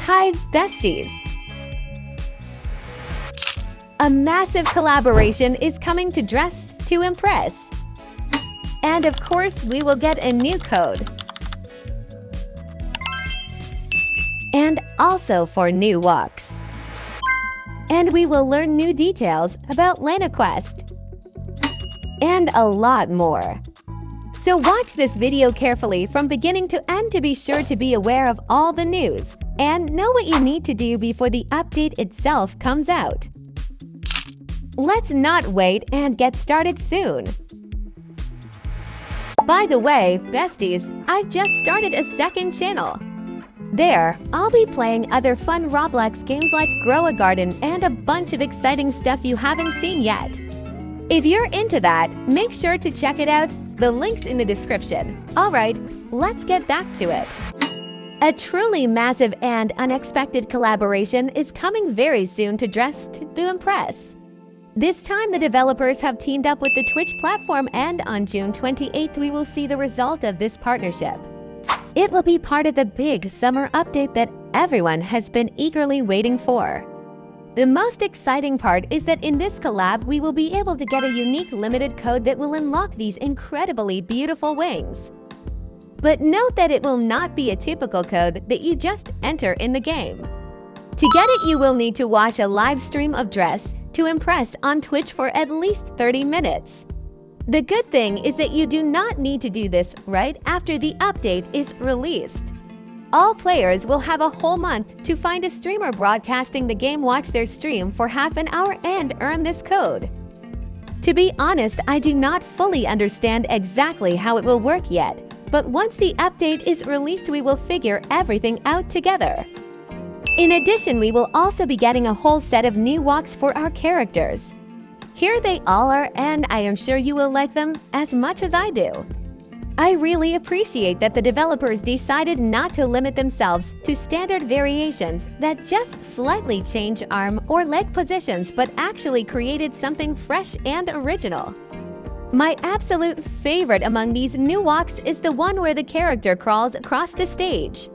Hi, Besties! A massive collaboration is coming to Dress to Impress. And of course, we will get a new code. And also for new walks. And we will learn new details about Lana Quest. And a lot more. So watch this video carefully from beginning to end to be sure to be aware of all the news and know what you need to do before the update itself comes out. Let's not wait and get started soon. By the way, Besties, I've just started a second channel. There, I'll be playing other fun Roblox games like Grow a Garden and a bunch of exciting stuff you haven't seen yet. If you're into that, make sure to check it out. The link's in the description. Alright, let's get back to it. A truly massive and unexpected collaboration is coming very soon to Dress to Impress. This time the developers have teamed up with the Twitch platform, and on June 28th we will see the result of this partnership. It will be part of the big summer update that everyone has been eagerly waiting for. The most exciting part is that in this collab we will be able to get a unique limited code that will unlock these incredibly beautiful wings. But note that it will not be a typical code that you just enter in the game. To get it, you will need to watch a live stream of Dress to Impress on Twitch for at least 30 minutes. The good thing is that you do not need to do this right after the update is released. All players will have a whole month to find a streamer broadcasting the game, watch their stream for half an hour, and earn this code. To be honest, I do not fully understand exactly how it will work yet, but once the update is released we will figure everything out together. In addition, we will also be getting a whole set of new walks for our characters. Here they all are, and I am sure you will like them as much as I do. I really appreciate that the developers decided not to limit themselves to standard variations that just slightly change arm or leg positions, but actually created something fresh and original. My absolute favorite among these new walks is the one where the character crawls across the stage.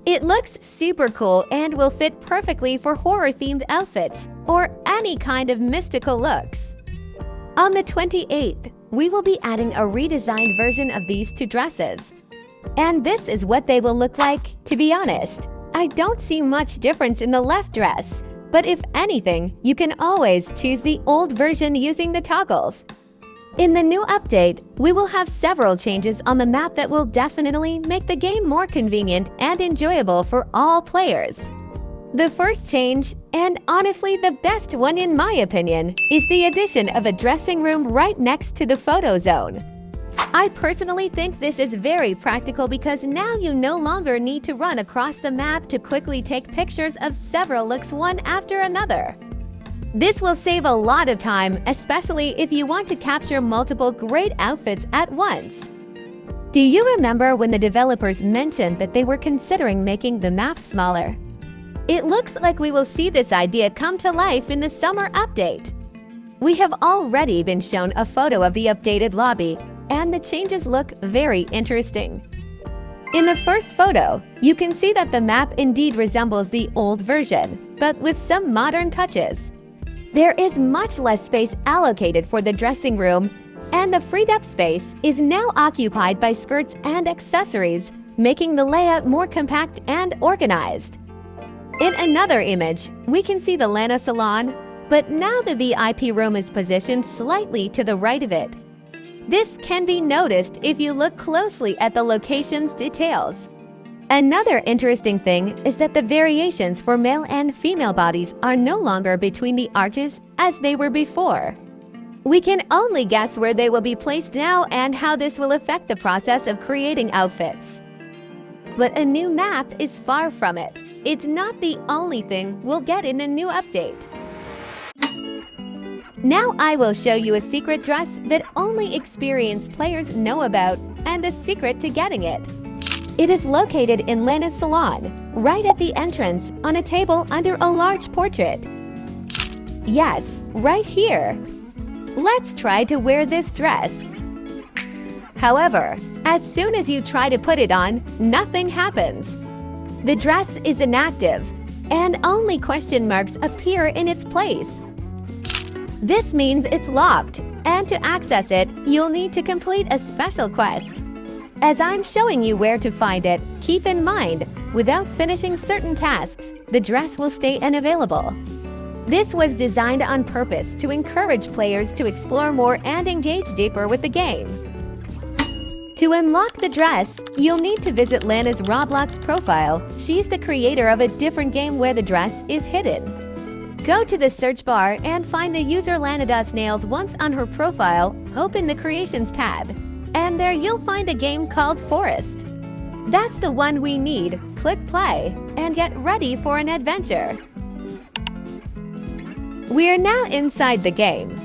It looks super cool and will fit perfectly for horror-themed outfits or any kind of mystical looks. On the 28th, we will be adding a redesigned version of these two dresses. And this is what they will look like. To be honest, I don't see much difference in the left dress, but if anything, you can always choose the old version using the toggles. In the new update, we will have several changes on the map that will definitely make the game more convenient and enjoyable for all players. The first change, and honestly the best one in my opinion, is the addition of a dressing room right next to the photo zone. I personally think this is very practical because now you no longer need to run across the map to quickly take pictures of several looks one after another. This will save a lot of time, especially if you want to capture multiple great outfits at once. Do you remember when the developers mentioned that they were considering making the map smaller? It looks like we will see this idea come to life in the summer update. We have already been shown a photo of the updated lobby, and the changes look very interesting. In the first photo, you can see that the map indeed resembles the old version, but with some modern touches. There is much less space allocated for the dressing room, and the freed up space is now occupied by skirts and accessories, making the layout more compact and organized. In another image, we can see the Lana salon, but now the VIP room is positioned slightly to the right of it. This can be noticed if you look closely at the location's details. Another interesting thing is that the variations for male and female bodies are no longer between the arches as they were before. We can only guess where they will be placed now and how this will affect the process of creating outfits. But a new map is far from it. It's not the only thing we'll get in the new update. Now I will show you a secret dress that only experienced players know about and the secret to getting it. It is located in Lana's salon, right at the entrance on a table under a large portrait. Yes, right here. Let's try to wear this dress. However, as soon as you try to put it on, nothing happens. the dress is inactive, and only question marks appear in its place. This means it's locked, and to access it, you'll need to complete a special quest. As I'm showing you where to find it, keep in mind, without finishing certain tasks, the dress will stay unavailable. This was designed on purpose to encourage players to explore more and engage deeper with the game. To unlock the dress, you'll need to visit Lana's Roblox profile. She's the creator of a different game where the dress is hidden. Go to the search bar and find the user Lana.Snails. Once on her profile, open the Creations tab, and there you'll find a game called Forest. That's the one we need. Click play and get ready for an adventure. We're now inside the game.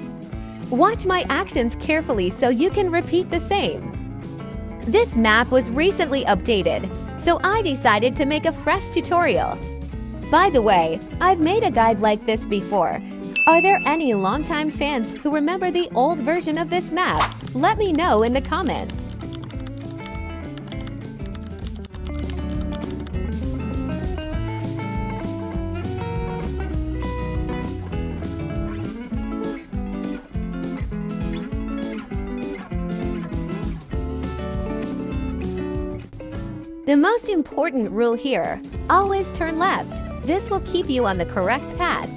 Watch my actions carefully so you can repeat the same. This map was recently updated, so I decided to make a fresh tutorial. By the way, I've made a guide like this before. Are there any longtime fans who remember the old version of this map? Let me know in the comments. The most important rule here, always turn left. This will keep you on the correct path.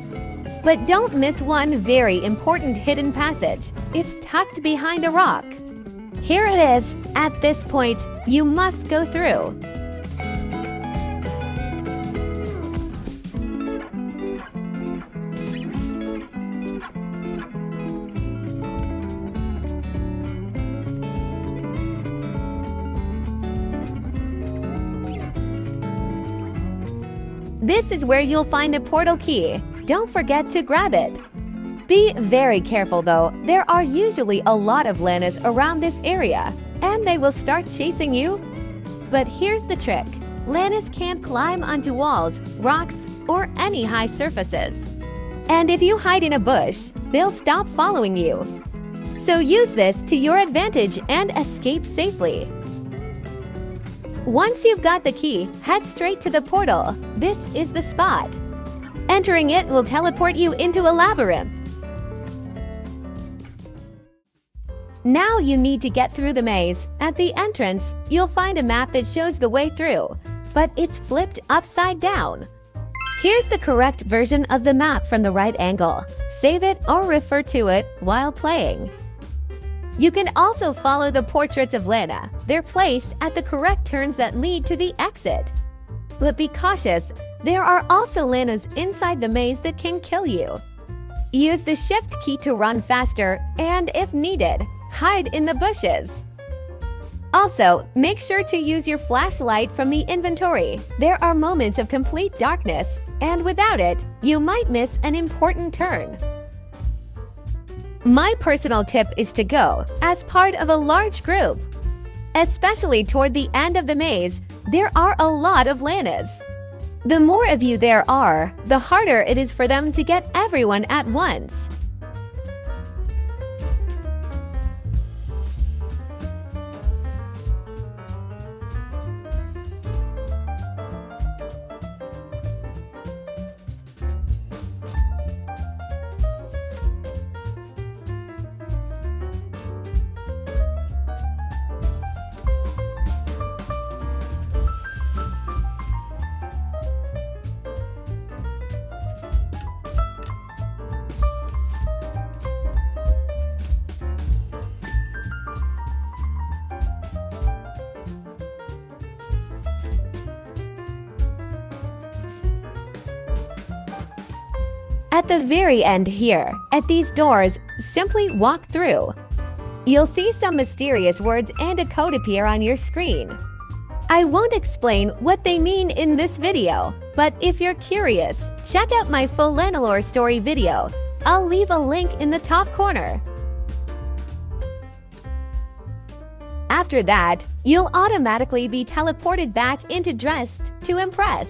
But don't miss one very important hidden passage. It's tucked behind a rock. Here it is. At this point, you must go through. This is where you'll find the portal key. Don't forget to grab it. Be very careful though, there are usually a lot of Lanas around this area, and they will start chasing you. But here's the trick. Lanas can't climb onto walls, rocks, or any high surfaces. And if you hide in a bush, they'll stop following you. So use this to your advantage and escape safely. Once you've got the key, head straight to the portal. This is the spot. Entering it will teleport you into a labyrinth. Now you need to get through the maze. At the entrance, you'll find a map that shows the way through, but it's flipped upside down. Here's the correct version of the map from the right angle. Save it or refer to it while playing. You can also follow the portraits of Lana. They're placed at the correct turns that lead to the exit. But be cautious, there are also Lanas inside the maze that can kill you. Use the shift key to run faster, and if needed, hide in the bushes. Also, make sure to use your flashlight from the inventory. There are moments of complete darkness, and without it, you might miss an important turn. My personal tip is to go as part of a large group. Especially toward the end of the maze, there are a lot of Lanas. The more of you there are, the harder it is for them to get everyone at once. At the very end here, at these doors, simply walk through. You'll see some mysterious words and a code appear on your screen. I won't explain what they mean in this video, but if you're curious, check out my full Lanalore story video. I'll leave a link in the top corner. After that, you'll automatically be teleported back into Dressed to Impress.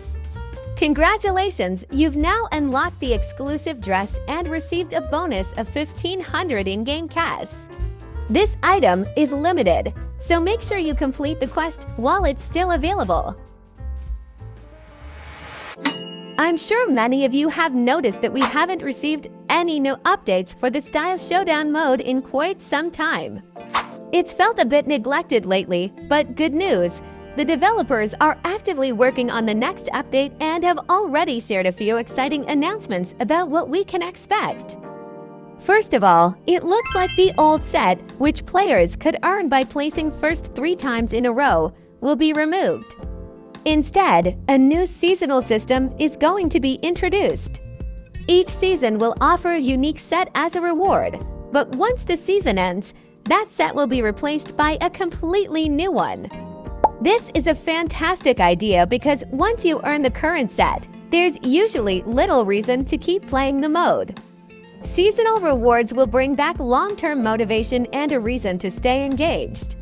Congratulations, you've now unlocked the exclusive dress and received a bonus of 1,500 in-game cash. This item is limited, so make sure you complete the quest while it's still available. I'm sure many of you have noticed that we haven't received any new updates for the Style Showdown mode in quite some time. It's felt a bit neglected lately, but good news! The developers are actively working on the next update and have already shared a few exciting announcements about what we can expect. First of all, it looks like the old set, which players could earn by placing first 3 times in a row, will be removed. Instead, a new seasonal system is going to be introduced. Each season will offer a unique set as a reward, but once the season ends, that set will be replaced by a completely new one. This is a fantastic idea because once you earn the current set, there's usually little reason to keep playing the mode. Seasonal rewards will bring back long-term motivation and a reason to stay engaged.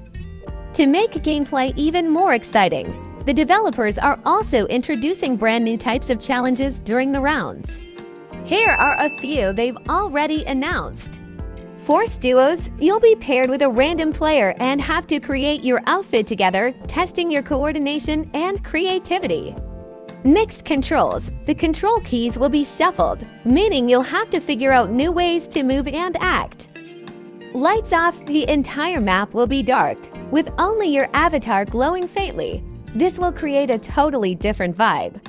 To make gameplay even more exciting, the developers are also introducing brand new types of challenges during the rounds. Here are a few they've already announced. Force duos, you'll be paired with a random player and have to create your outfit together, testing your coordination and creativity. Mixed controls, the control keys will be shuffled, meaning you'll have to figure out new ways to move and act. Lights off, the entire map will be dark, with only your avatar glowing faintly. This will create a totally different vibe.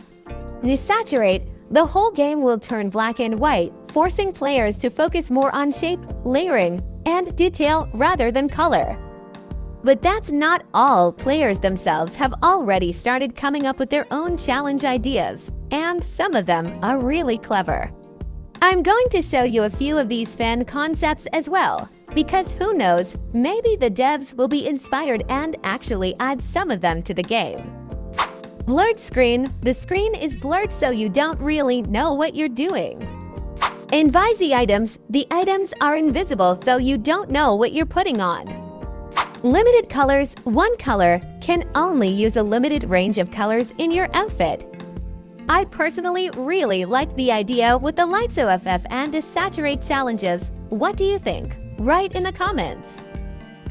Desaturate, the whole game will turn black and white, forcing players to focus more on shape, layering, and detail rather than color. But that's not all. Players themselves have already started coming up with their own challenge ideas, and some of them are really clever. I'm going to show you a few of these fan concepts as well, because who knows, maybe the devs will be inspired and actually add some of them to the game. Blurred screen, the screen is blurred so you don't really know what you're doing. Invisi items, the items are invisible so you don't know what you're putting on. Limited colors, one color can only use a limited range of colors in your outfit. I personally really like the idea with the Lights OFF and Desaturate challenges. What do you think? Write in the comments.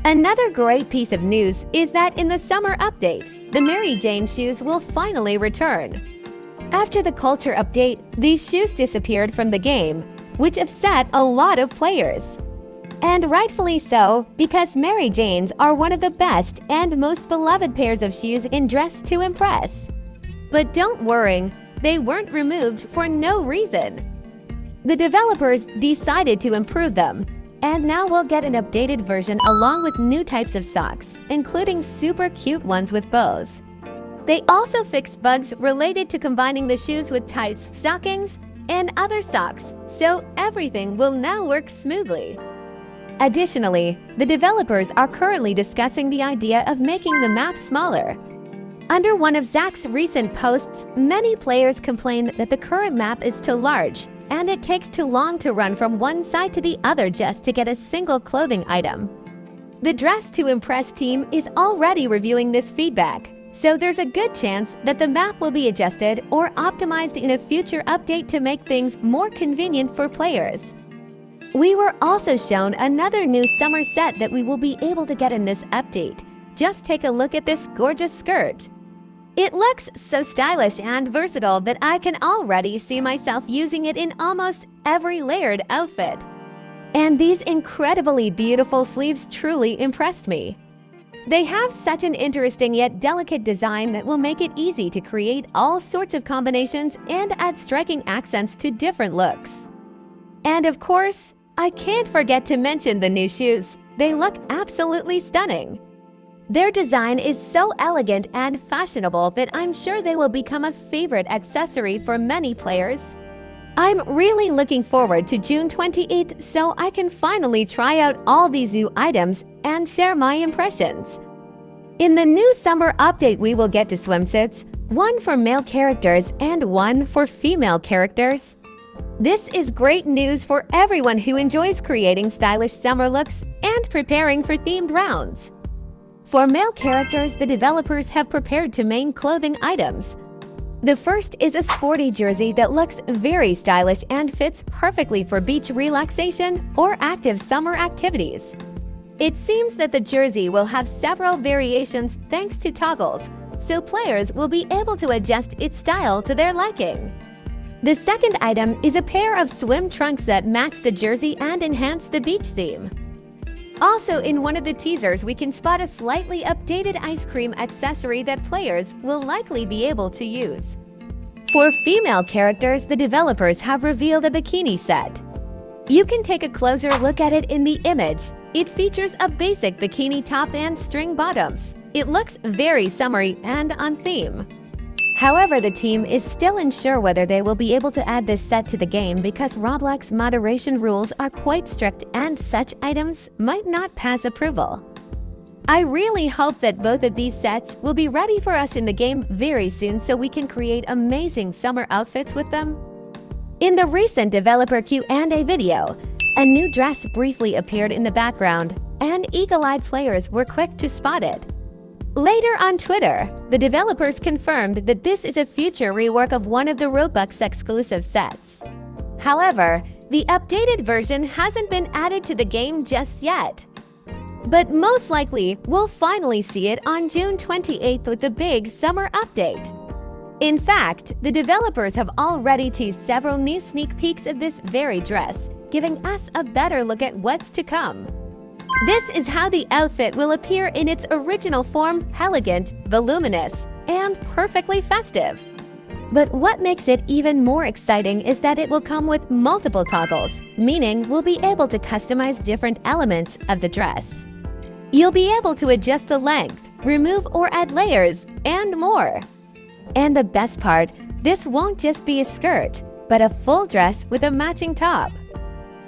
Another great piece of news is that in the summer update, the Mary Jane shoes will finally return. After the culture update, these shoes disappeared from the game, which upset a lot of players. And rightfully so, because Mary Janes are one of the best and most beloved pairs of shoes in Dress to Impress. But don't worry, they weren't removed for no reason. The developers decided to improve them, and now we'll get an updated version along with new types of socks, including super cute ones with bows. They also fixed bugs related to combining the shoes with tights, stockings, and other socks, so everything will now work smoothly. Additionally, the developers are currently discussing the idea of making the map smaller. Under one of Zach's recent posts, many players complained that the current map is too large, and it takes too long to run from one side to the other just to get a single clothing item. The Dress to Impress team is already reviewing this feedback, so there's a good chance that the map will be adjusted or optimized in a future update to make things more convenient for players. We were also shown another new summer set that we will be able to get in this update. Just take a look at this gorgeous skirt. It looks so stylish and versatile that I can already see myself using it in almost every layered outfit. And these incredibly beautiful sleeves truly impressed me. They have such an interesting yet delicate design that will make it easy to create all sorts of combinations and add striking accents to different looks. And of course, I can't forget to mention the new shoes. They look absolutely stunning. Their design is so elegant and fashionable that I'm sure they will become a favorite accessory for many players. I'm really looking forward to June 28th so I can finally try out all these new items and share my impressions. In the new summer update, we will get to swimsuits, one for male characters and one for female characters. This is great news for everyone who enjoys creating stylish summer looks and preparing for themed rounds. For male characters, the developers have prepared two main clothing items. The first is a sporty jersey that looks very stylish and fits perfectly for beach relaxation or active summer activities. It seems that the jersey will have several variations thanks to toggles, so players will be able to adjust its style to their liking. The second item is a pair of swim trunks that match the jersey and enhance the beach theme. Also, in one of the teasers, we can spot a slightly updated ice cream accessory that players will likely be able to use. For female characters, the developers have revealed a bikini set. You can take a closer look at it in the image. It features a basic bikini top and string bottoms. It looks very summery and on theme. However, the team is still unsure whether they will be able to add this set to the game because Roblox moderation rules are quite strict and such items might not pass approval. I really hope that both of these sets will be ready for us in the game very soon so we can create amazing summer outfits with them. In the recent developer Q&A video, a new dress briefly appeared in the background, and eagle-eyed players were quick to spot it. Later on Twitter, the developers confirmed that this is a future rework of one of the Roblox exclusive sets. However, the updated version hasn't been added to the game just yet. But most likely, we'll finally see it on June 28th with the big summer update. In fact, the developers have already teased several new sneak peeks of this very dress, giving us a better look at what's to come. This is how the outfit will appear in its original form: elegant, voluminous, and perfectly festive. But what makes it even more exciting is that it will come with multiple toggles, meaning we'll be able to customize different elements of the dress. You'll be able to adjust the length, remove or add layers, and more. And the best part, this won't just be a skirt, but a full dress with a matching top.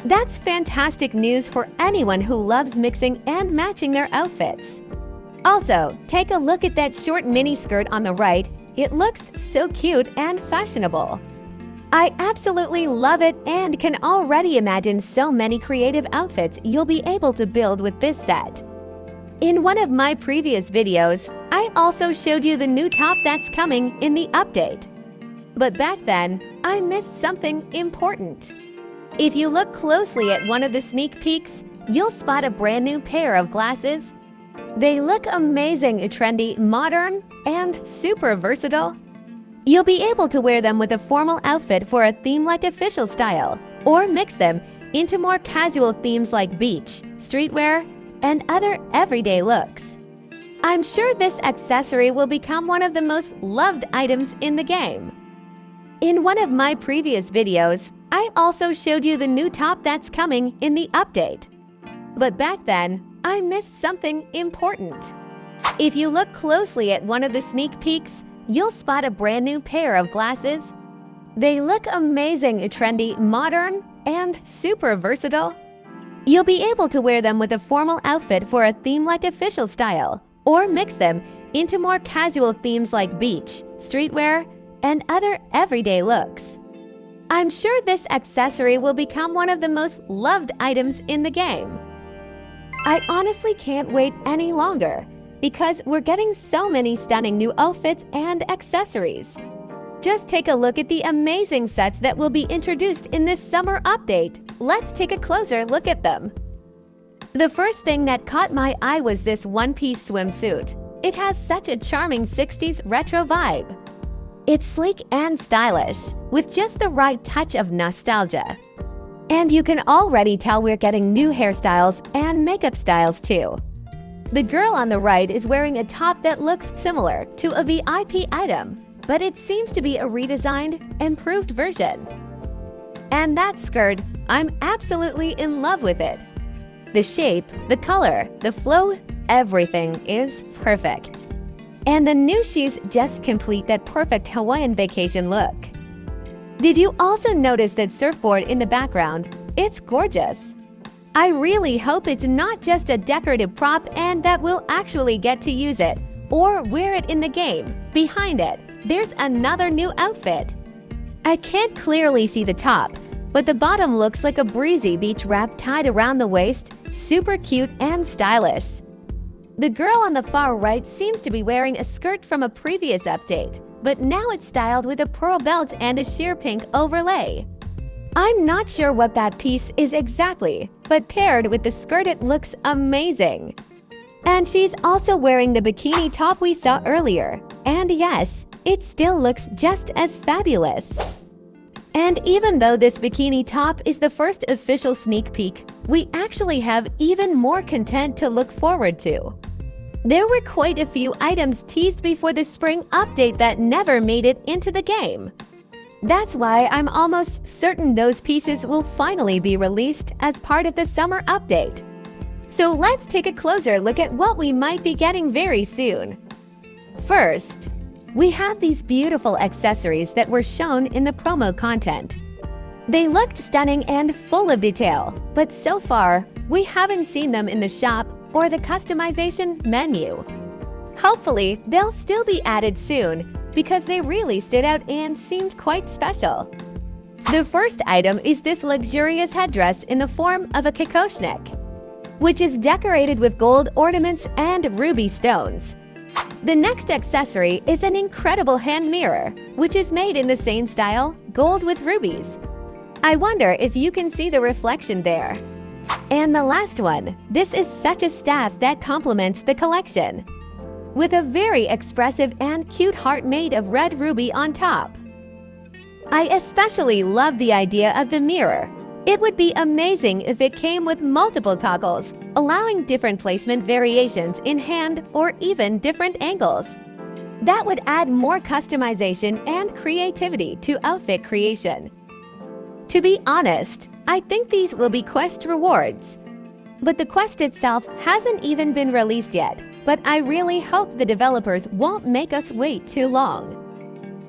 That's fantastic news for anyone who loves mixing and matching their outfits. Also, take a look at that short mini skirt on the right. It looks so cute and fashionable. I absolutely love it and can already imagine so many creative outfits you'll be able to build with this set. In one of my previous videos, I also showed you the new top that's coming in the update. But back then, I missed something important. If you look closely at one of the sneak peeks, you'll spot a brand new pair of glasses. They look amazing, trendy, modern, and super versatile. You'll be able to wear them with a formal outfit for a theme-like official style, or mix them into more casual themes like beach, streetwear, and other everyday looks. I'm sure this accessory will become one of the most loved items in the game. In one of my previous videos, I also showed you the new top that's coming in the update. But back then, I missed something important. If you look closely at one of the sneak peeks, you'll spot a brand new pair of glasses. They look amazing, trendy, modern, and super versatile. You'll be able to wear them with a formal outfit for a theme-like official style, or mix them into more casual themes like beach, streetwear, and other everyday looks. I'm sure this accessory will become one of the most loved items in the game. I honestly can't wait any longer, because we're getting so many stunning new outfits and accessories. Just take a look at the amazing sets that will be introduced in this summer update. Let's take a closer look at them. The first thing that caught my eye was this one-piece swimsuit. It has such a charming 60s retro vibe. It's sleek and stylish, with just the right touch of nostalgia. And you can already tell we're getting new hairstyles and makeup styles too. The girl on the right is wearing a top that looks similar to a VIP item, but it seems to be a redesigned, improved version. And that skirt, I'm absolutely in love with it. The shape, the color, the flow, everything is perfect. And the new shoes just complete that perfect Hawaiian vacation look. Did you also notice that surfboard in the background? It's gorgeous. I really hope it's not just a decorative prop and that we'll actually get to use it or wear it in the game. Behind it, there's another new outfit. I can't clearly see the top, but the bottom looks like a breezy beach wrap tied around the waist, super cute and stylish. The girl on the far right seems to be wearing a skirt from a previous update, but now it's styled with a pearl belt and a sheer pink overlay. I'm not sure what that piece is exactly, but paired with the skirt it looks amazing. And she's also wearing the bikini top we saw earlier. And yes, it still looks just as fabulous. And even though this bikini top is the first official sneak peek, we actually have even more content to look forward to. There were quite a few items teased before the spring update that never made it into the game. That's why I'm almost certain those pieces will finally be released as part of the summer update. So let's take a closer look at what we might be getting very soon. First, we have these beautiful accessories that were shown in the promo content. They looked stunning and full of detail, but so far, we haven't seen them in the shop or the customization menu. Hopefully, they'll still be added soon because they really stood out and seemed quite special. The first item is this luxurious headdress in the form of a kikoshnik, which is decorated with gold ornaments and ruby stones. The next accessory is an incredible hand mirror, which is made in the same style, gold with rubies. I wonder if you can see the reflection there. And the last one, this is such a staff that complements the collection, with a very expressive and cute heart made of red ruby on top. I especially love the idea of the mirror. It would be amazing if it came with multiple toggles, allowing different placement variations in hand or even different angles. That would add more customization and creativity to outfit creation. To be honest, I think these will be quest rewards. But the quest itself hasn't even been released yet, but I really hope the developers won't make us wait too long.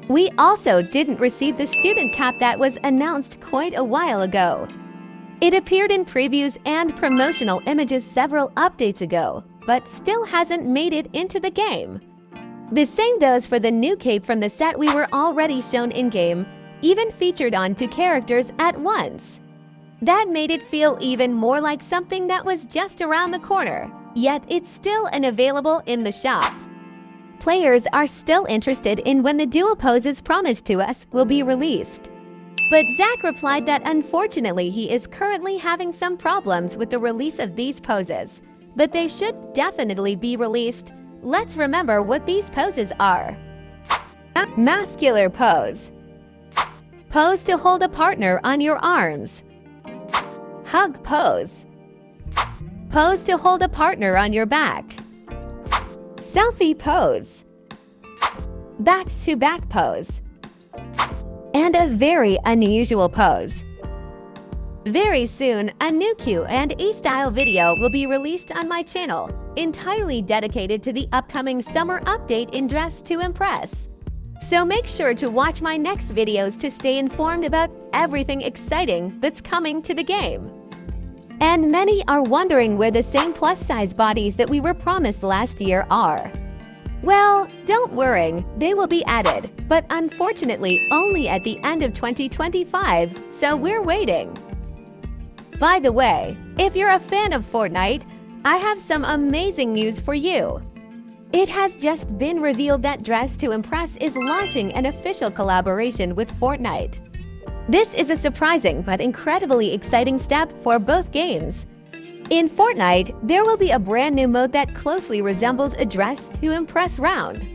We also didn't receive the student cap that was announced quite a while ago. It appeared in previews and promotional images several updates ago, but still hasn't made it into the game. The same goes for the new cape from the set we were already shown in-game, even featured on 2 characters at once. That made it feel even more like something that was just around the corner, yet it's still unavailable in the shop. Players are still interested in when the duo poses promised to us will be released. But Zach replied that unfortunately he is currently having some problems with the release of these poses, but they should definitely be released. Let's remember what these poses are. Muscular pose. Pose to hold a partner on your arms. Hug pose. Pose to hold a partner on your back. Selfie pose. Back-to-back pose. And a very unusual pose. Very soon, a new Q and E style video will be released on my channel, entirely dedicated to the upcoming summer update in Dress to Impress. So make sure to watch my next videos to stay informed about everything exciting that's coming to the game. And many are wondering where the same plus-size bodies that we were promised last year are. Well, don't worry, they will be added, but unfortunately only at the end of 2025, so we're waiting. By the way, if you're a fan of Fortnite, I have some amazing news for you. It has just been revealed that Dress to Impress is launching an official collaboration with Fortnite. This is a surprising but incredibly exciting step for both games. In Fortnite, there will be a brand new mode that closely resembles a Dress to Impress round.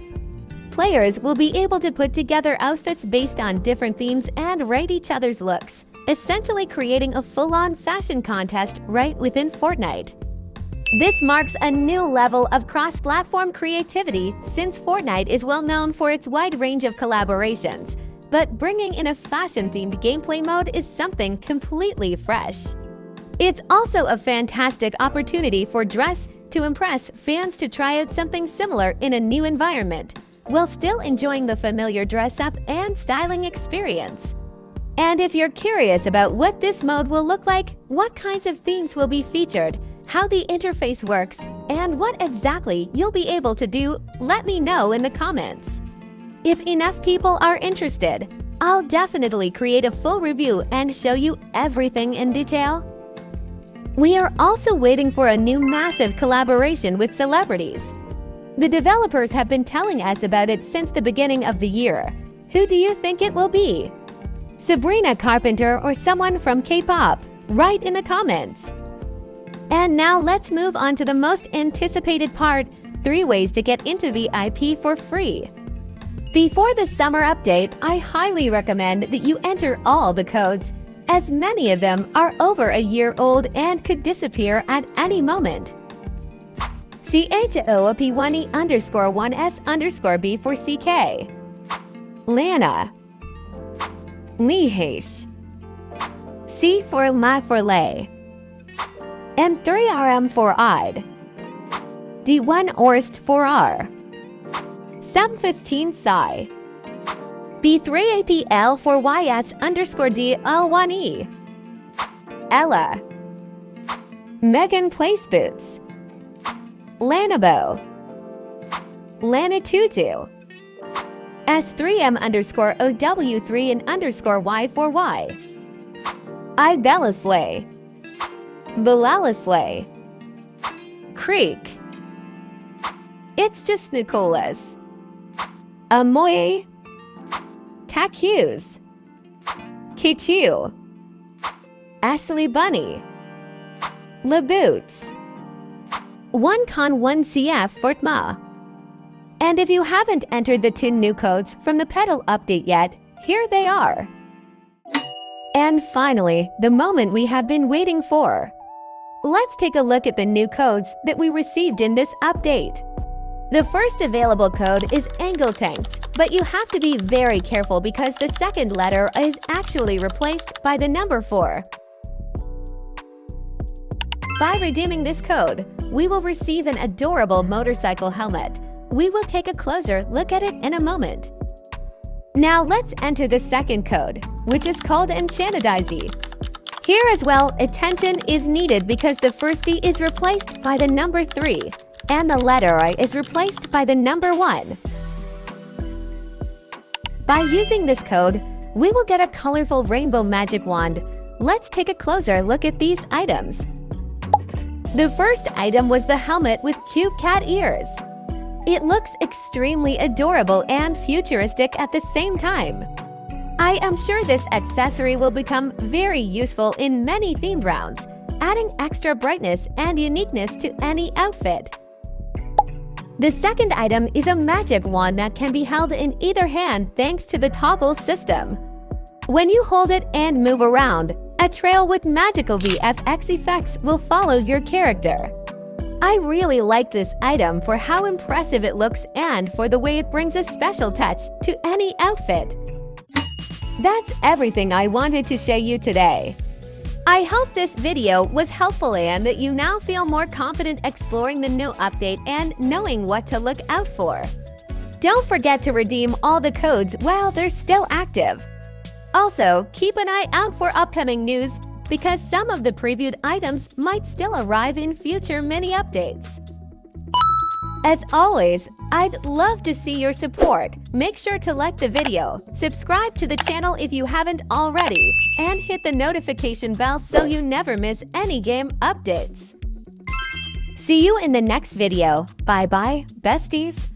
Players will be able to put together outfits based on different themes and rate each other's looks, essentially creating a full-on fashion contest right within Fortnite. This marks a new level of cross-platform creativity since Fortnite is well known for its wide range of collaborations, but bringing in a fashion-themed gameplay mode is something completely fresh. It's also a fantastic opportunity for Dress to Impress fans to try out something similar in a new environment, while still enjoying the familiar dress-up and styling experience. And if you're curious about what this mode will look like, what kinds of themes will be featured, how the interface works, and what exactly you'll be able to do, let me know in the comments. If enough people are interested, I'll definitely create a full review and show you everything in detail. We are also waiting for a new massive collaboration with celebrities. The developers have been telling us about it since the beginning of the year. Who do you think it will be? Sabrina Carpenter or someone from K-pop? Write in the comments. And now let's move on to the most anticipated part, 3 ways to get into VIP for free. Before the summer update, I highly recommend that you enter all the codes, as many of them are over a year old and could disappear at any moment. CHOOP1E_1S_B for CK, Lana, Lihesh, C for Ma for Lay, M3RM for Id, D1 Orst for R, Sub15 Psi, B3APL for YS_DL1E, Ella, Megan Placeboots, Lanabo, Lanatutu, S3M_OW3 and _Y4Y, Ibelislay, Bilalislay, Creek, It's Just Nicholas, Amoy, Takus, Kichu, Ashley Bunny, Laboots, 1Con1CF Fortma. And if you haven't entered the 2 new codes from the pedal update yet, here they are. And finally, the moment we have been waiting for. Let's take a look at the new codes that we received in this update. The first available code is Angletanked, but you have to be very careful because the second letter is actually replaced by the number 4. By redeeming this code, we will receive an adorable motorcycle helmet. We will take a closer look at it in a moment. Now let's enter the second code, which is called Enchantedizy. Here as well, attention is needed because the first D is replaced by the number 3, and the letter I is replaced by the number 1. By using this code, we will get a colorful rainbow magic wand. Let's take a closer look at these items. The first item was the helmet with cute cat ears. It looks extremely adorable and futuristic at the same time. I am sure this accessory will become very useful in many themed rounds, adding extra brightness and uniqueness to any outfit. The second item is a magic wand that can be held in either hand thanks to the toggle system. When you hold it and move around, a trail with magical VFX effects will follow your character. I really like this item for how impressive it looks and for the way it brings a special touch to any outfit. That's everything I wanted to show you today. I hope this video was helpful and that you now feel more confident exploring the new update and knowing what to look out for. Don't forget to redeem all the codes while they're still active. Also, keep an eye out for upcoming news because some of the previewed items might still arrive in future mini updates. As always, I'd love to see your support. Make sure to like the video, subscribe to the channel if you haven't already, and hit the notification bell so you never miss any game updates. See you in the next video. Bye-bye, besties!